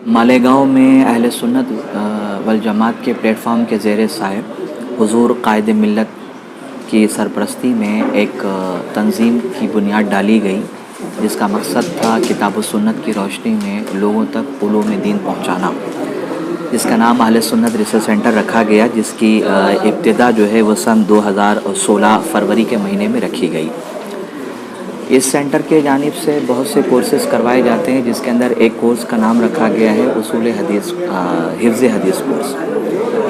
मालेगांव में अहले सुन्नत वल जमात के प्लेटफॉर्म के ज़ेर साए हुज़ूर कायद मिल्लत की सरपरस्ती में एक तंज़ीम की बुनियाद डाली गई, जिसका मकसद था किताब व सुन्नत की रोशनी में लोगों तक उलूम दीन पहुँचाना, जिसका नाम अहले सुन्नत रिसर्च सेंटर रखा गया, जिसकी इब्तिदा जो है वो सन 2016 फरवरी के महीने में रखी गई। इस सेंटर के जानिब से बहुत से कोर्सेज़ करवाए जाते हैं, जिसके अंदर एक कोर्स का नाम रखा गया है उसूल हदीस, हिफ्ज़ हदीस कोर्स।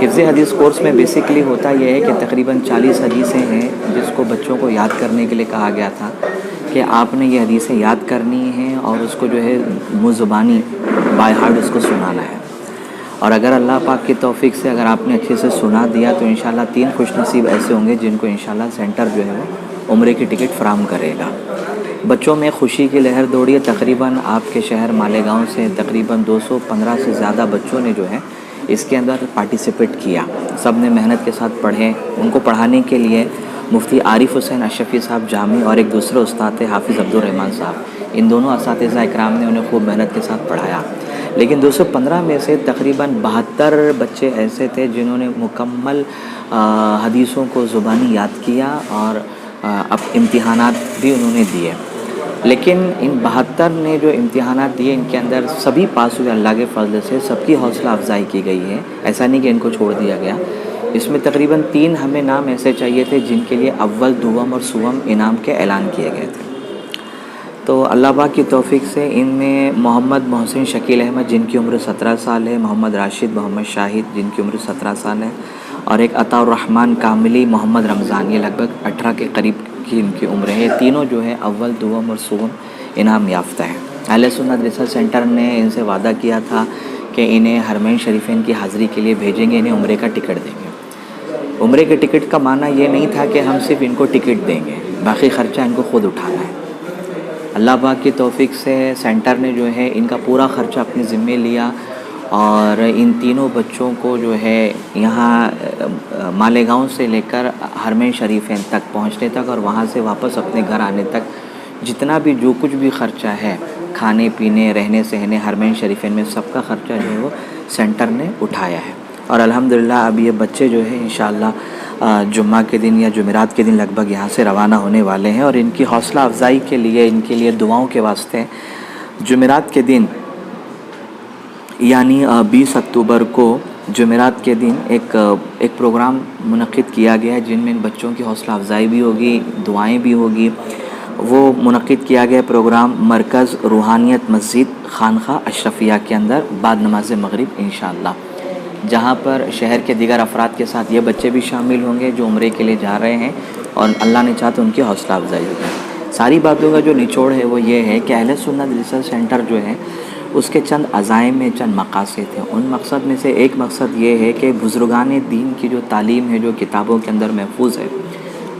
हिफ्ज़ हदीस कोर्स में बेसिकली होता यह है कि तकरीबन 40 हदीसें हैं जिसको बच्चों को याद करने के लिए कहा गया था कि आपने ये हदीसें याद करनी हैं और उसको जो है मुँह ज़ुबानी बाय हार्ट उसको सुनाना है। और अगर अल्लाह पाक की तौफीक से अगर आपने अच्छे से सुना दिया तो इंशाल्लाह 3 खुशनसीब ऐसे होंगे जिनको इंशाल्लाह सेंटर जो है वो उम्रे की टिकट फराहम करेगा। बच्चों में खुशी की लहर दौड़ी है। तकरीबन आपके शहर मालेगांव से तकरीबन 215 से ज़्यादा बच्चों ने जो है इसके अंदर पार्टिसिपेट किया। सब ने मेहनत के साथ पढ़े। उनको पढ़ाने के लिए मुफ्ती आरिफ हुसैन अशरफी साहब जामी और एक दूसरे उस्ताद थे हाफिज़ अब्दुल रहमान साहब, इन दोनों असातिज़ा इकराम ने उन्हें खूब मेहनत के साथ पढ़ाया। लेकिन 215 में से तकरीबन 72 बच्चे ऐसे थे जिन्होंने मुकम्मल हदीसों को ज़ुबानी याद किया और अब इम्तिहानात भी उन्होंने दिए। लेकिन इन 72 ने जो इम्तिहानात दिए इनके अंदर सभी पास हुए अल्लाह के फजल से, सबकी हौसला अफजाई की गई है, ऐसा नहीं कि इनको छोड़ दिया गया। इसमें तकरीबन 3 हमें नाम ऐसे चाहिए थे जिनके लिए अव्वल, दुवम और सुवम इनाम के ऐलान किए गए थे। तो अल्लाह पाक की तौफीक से इनमें मोहम्मद मोहसिन शकील अहमद जिनकी उम्र 17 साल है, मोहम्मद राशिद मोहम्मद शाहिद जिनकी उम्र 17 साल है और एक अताउर रहमान कामिली मोहम्मद रमज़ान, ये लगभग 18 के करीब की इनकी उम्र है। तीनों जो है अव्वल, दुवम और सुवम इनाम याफ्ता है। अहले सुन्नत रिसर्च सेंटर ने इनसे वादा किया था कि इन्हें हरमैन शरीफैन की हाज़िरी के लिए भेजेंगे, इन्हें उम्रे का टिकट देंगे। उम्रे के टिकट का माना ये नहीं था कि हम सिर्फ इनको टिकट देंगे, बाकी ख़र्चा इनको ख़ुद उठाना है। अल्लाह पाक की तौफीक से सेंटर ने जो है इनका पूरा ख़र्चा अपने ज़िम्मे लिया और इन तीनों बच्चों को जो है यहाँ मालेगांव से लेकर हरमैन शरीफैन तक पहुँचने तक और वहाँ से वापस अपने घर आने तक जितना भी जो कुछ भी ख़र्चा है, खाने पीने, रहने सहने, हरमैन शरीफैन में सबका ख़र्चा जो है वो सेंटर ने उठाया है। और अल्हम्दुलिल्लाह अब ये बच्चे जो है इंशाअल्लाह जुम्मा के दिन या जुमेरात के दिन लगभग यहाँ से रवाना होने वाले हैं। और इनकी हौसला अफजाई के लिए, इनके लिए दुआओं के वास्ते जुमेरात के दिन यानी 20 अक्टूबर को जुमेरात के दिन एक प्रोग्राम मुनक़्क़िद किया गया है जिनमें इन बच्चों की हौसला अफजाई भी होगी, दुआएं भी होगी। वो मुनक़्क़िद किया गया प्रोग्राम मरकज़ रूहानियत मस्जिद खानखा अशरफिया के अंदर बाद नमाज मगरिब इंशाअल्लाह, जहाँ पर शहर के दीगर अफराद के साथ ये बच्चे भी शामिल होंगे जो उम्रे के लिए जा रहे हैं और अल्लाह ने चाहा तो उनकी हौसला अफजाई होगी। सारी बातों का जो निचोड़ है वो ये है कि अहले सुन्नत रिसर्च सेंटर जो है उसके चंद अज़ाइम में चंद मक़ासिद हैं। उन मकसद में से एक मकसद ये है कि बुज़ुर्गान दीन की जो तालीम है, जो किताबों के अंदर महफूज है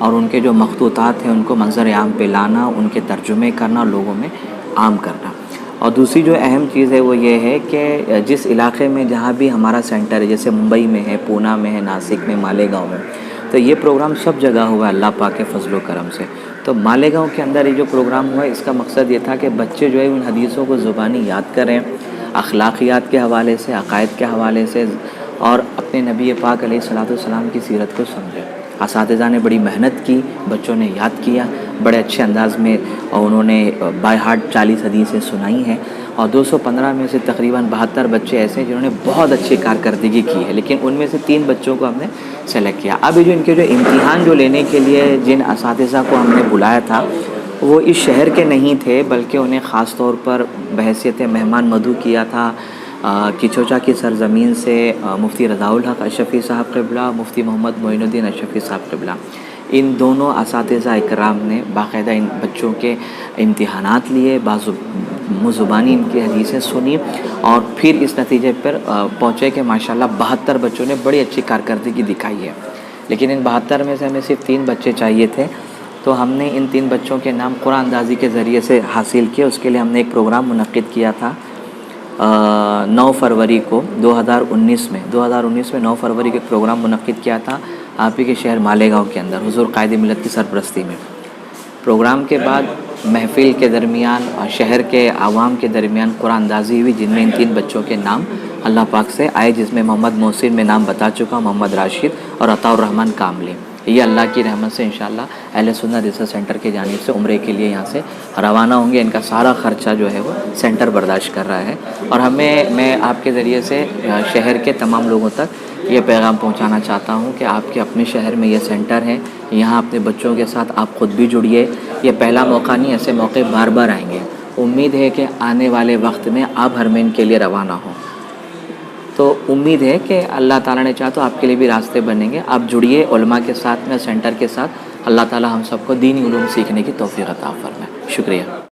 और उनके जो मखतूतात हैं उनको मंज़र आम पे लाना, उनके तर्जुमे करना, लोगों में आम करना। और दूसरी जो अहम चीज़ है वो ये है कि जिस इलाक़े में जहाँ भी हमारा सेंटर है, जैसे मुंबई में है, पूना में है, नासिक में, मालेगांव में, तो ये प्रोग्राम सब जगह हुआ अल्लाह पाक के फजल करम से। तो मालेगांव के अंदर ये जो प्रोग्राम हुआ इसका मकसद ये था कि बच्चे जो है उन हदीसों को ज़ुबानी याद करें, अखलाक़ियात के हवाले से, अक़ायद के हवाले से, और अपने नबी पाक अलैहिस्सलाम की सीरत को समझें। असातिज़ा ने बड़ी मेहनत की, बच्चों ने याद किया बड़े अच्छे अंदाज़ में और उन्होंने बाय हार्ट 40 हदीसें सुनाई हैं। और 215 में से तकरीबन 72 बच्चे ऐसे हैं जिन्होंने बहुत अच्छी कारकर्दगी की है, लेकिन उनमें से 3 बच्चों को हमने सेलेक्ट किया। अब ये जो इनके जो इम्तिहान जो लेने के लिए जिन असातिज़ा को हमने बुलाया था वो इस शहर के नहीं थे, बल्कि उन्हें ख़ास तौर पर बहैसियत मेहमान मदू किया था किचोचा की सरज़मीन से मुफ्ती रज़ाउल हक़ अशरफी साहब क़िबला, मुफ्ती मोहम्मद मोइनुद्दीन अशरफी साहब क़िबला, इन दोनों असातिज़ा इकराम ने बाकायदा इन बच्चों के इम्तिहानात लिए, ज़ुबानी इनकी हदीसें सुनी और फिर इस नतीजे पर पहुँचे कि माशाल्लाह 72 बच्चों ने बड़ी अच्छी कारकर्दगी दिखाई है। लेकिन इन 72 में से हमें सिर्फ 3 बच्चे चाहिए थे, तो हमने इन 3 बच्चों के नाम कुरान अंदाज़ी के ज़रिए से हासिल किए। उसके लिए हमने एक प्रोग्राम मुनक़्क़िद किया था 9 फरवरी को 2019 में 9 फरवरी को एक प्रोग्राम मुनक़्क़िद किया था आप ही के शहर मालेगांव के अंदर हुज़ूर कायद मिल्लत की सरपरस्ती में। प्रोग्राम के बाद محفل کے درمیان اور شہر کے عوام کے درمیان قرآن اندازی ہوئی، جن میں ان 3 بچوں کے نام اللہ پاک سے آئے، جس میں محمد محسن میں نام بتا چکا ہوں، محمد راشد اور عطاء الرحمن کاملی۔ یہ اللہ کی رحمت سے انشاءاللہ اہل سنت ریسرچ سینٹر کے جانب سے عمرے کے لیے یہاں سے روانہ ہوں گے۔ ان کا سارا خرچہ جو ہے وہ سینٹر برداشت کر رہا ہے، اور میں آپ کے ذریعے سے شہر کے تمام لوگوں تک یہ پیغام پہنچانا چاہتا ہوں کہ آپ کے اپنے شہر میں یہ سینٹر ہے، یہاں اپنے بچوں کے ساتھ آپ خود بھی جڑیے۔ یہ پہلا موقع نہیں، ایسے موقع بار بار آئیں گے۔ امید ہے کہ آنے والے وقت میں آپ حرمین کے لیے روانہ ہوں، تو امید ہے کہ اللہ تعالیٰ نے چاہا تو آپ کے لیے بھی راستے بنیں گے۔ آپ جڑیے علماء کے ساتھ میں، سینٹر کے ساتھ۔ اللہ تعالیٰ ہم سب کو دینی علوم سیکھنے کی توفیق عطا فرمائے۔ شکریہ۔